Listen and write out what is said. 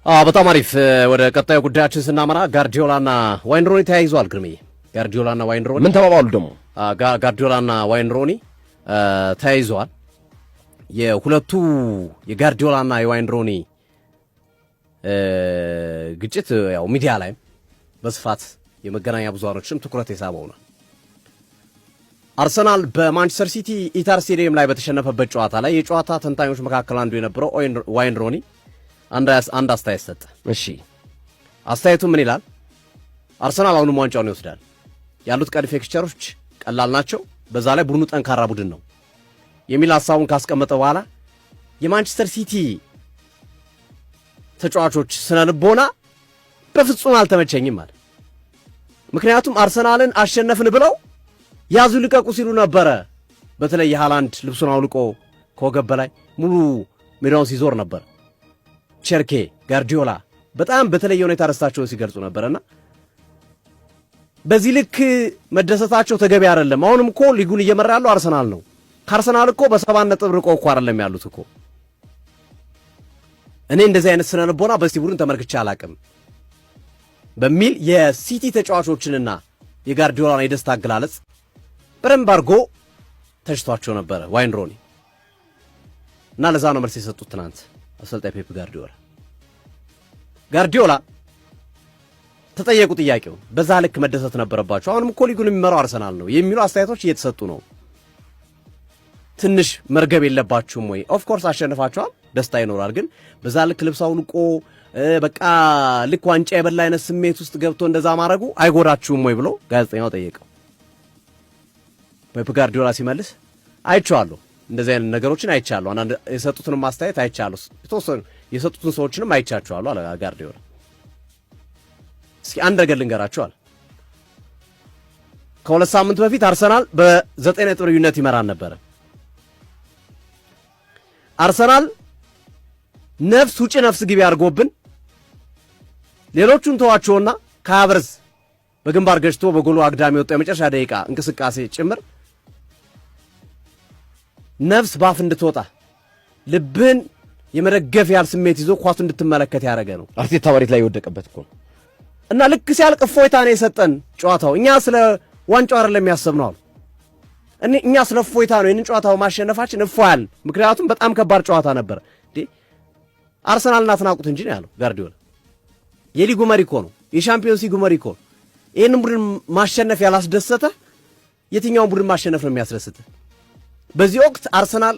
በጣም አሪፍ። ወደ ቀጣዩ ጉዳያችን ስናመራ ጋርዲዮላና ዋይን ሮኒ ተያይዟል። ግርምዬ ጋርዲዮላና ዋይን ሮኒ ምን ተባባሉ ደግሞ? ጋርዲዮላና ዋይን ሮኒ ተያይዟል። የሁለቱ የጋርዲዮላና የዋይን ሮኒ ግጭት ያው ሚዲያ ላይ በስፋት የመገናኛ ብዙሃኖችም ትኩረት የሳበው ነው። አርሰናል በማንቸስተር ሲቲ ኢታር ስቴዲየም ላይ በተሸነፈበት ጨዋታ ላይ የጨዋታ ተንታኞች መካከል አንዱ የነበረው ዋይን ሮኒ አንድ አስተያየት ሰጠ። እሺ አስተያየቱ ምን ይላል? አርሰናል አሁንም ዋንጫውን ይወስዳል። ያሉት ቀሪ ፊክስቸሮች ቀላል ናቸው። በዛ ላይ ቡድኑ ጠንካራ ቡድን ነው የሚል ሐሳቡን ካስቀመጠ በኋላ የማንቸስተር ሲቲ ተጫዋቾች ስነ ልቦና በፍጹም አልተመቸኝም ማለት። ምክንያቱም አርሰናልን አሸነፍን ብለው ያዙ ልቀቁ ሲሉ ነበረ። በተለይ ሃላንድ ልብሱን አውልቆ ከወገብ በላይ ሙሉ ሜዳውን ሲዞር ነበር። ቸርኬ ጋርዲዮላ በጣም በተለየ ሁኔታ ደስታቸውን ሲገልጹ ነበርና በዚህ ልክ መደሰታቸው ተገቢ አይደለም። አሁንም እኮ ሊጉን እየመራ ያለው አርሰናል ነው። ከአርሰናል እኮ በ7 ነጥብ ርቆ እኮ አይደለም ያሉት እኮ። እኔ እንደዚህ አይነት ስነ ልቦና በሲቲ ቡድን ተመልክቼ አላቅም በሚል የሲቲ ተጫዋቾችንና የጋርዲዮላን የደስታ አገላለጽ በደንብ አድርጎ ተሽቷቸው ነበረ ዋይን ሮኒ እና ለዛ ነው መልስ የሰጡት ትናንት አሰልጣኝ ፔፕ ጋርዲዮላ ተጠየቁ ጥያቄው በዛ ልክ መደሰት ነበረባቸው። አሁንም እኮ ሊጉን የሚመራው አርሰናል ነው የሚሉ አስተያየቶች እየተሰጡ ነው። ትንሽ መርገብ የለባችሁም ወይ? ኦፍ ኮርስ አሸንፋችኋል፣ ደስታ ይኖራል። ግን በዛ ልክ ልብስ አውልቆ በቃ ልክ ዋንጫ የበላ አይነት ስሜት ውስጥ ገብቶ እንደዛ ማድረጉ አይጎዳችሁም ወይ ብሎ ጋዜጠኛው ጠየቀው። ፔፕ ጋርዲዮላ ሲመልስ አይቻለሁ፣ እንደዚህ አይነት ነገሮችን አይቻለሁ፣ አንድ የሰጡትንም አስተያየት አይቻለሁ፣ የተወሰኑ የሰጡትን ሰዎችንም አይቻቸዋለሁ አለ ጋርዲዮላ። እስኪ አንድ ነገር ልንገራችሁ አለ። ከሁለት ሳምንት በፊት አርሰናል በ9 ነጥብ ልዩነት ይመራን ነበረ። አርሰናል ነፍስ ውጪ ነፍስ ግቢ አድርጎብን ሌሎቹን ተዋቸውና ከሀቨርዝ በግንባር ገጭቶ በጎሉ አግዳሚ ወጣ የመጨረሻ ደቂቃ እንቅስቃሴ ጭምር ነፍስ ባፍ እንድትወጣ ልብን የመደገፍ ያህል ስሜት ይዞ ኳሱ እንድትመለከት ያደረገ ነው። አርቴታ መሬት ላይ የወደቀበት እኮ እና ልክ ሲያልቅ እፎይታ ነው የሰጠን ጨዋታው። እኛ ስለ ዋንጫው አይደለም የሚያስብነው አሉ። እኛ ስለ እፎይታ ነው ይህንን ጨዋታው ማሸነፋችን እፎያል። ምክንያቱም በጣም ከባድ ጨዋታ ነበር። አርሰናልን አትናቁት እንጂ ነው ያለው ጋርዲዮላ። የሊጉ መሪ እኮ ነው፣ የሻምፒዮንስ ሊጉ መሪ እኮ ነው። ይህንን ቡድን ማሸነፍ ያላስደሰተ የትኛውን ቡድን ማሸነፍ ነው የሚያስደስተ? በዚህ ወቅት አርሰናል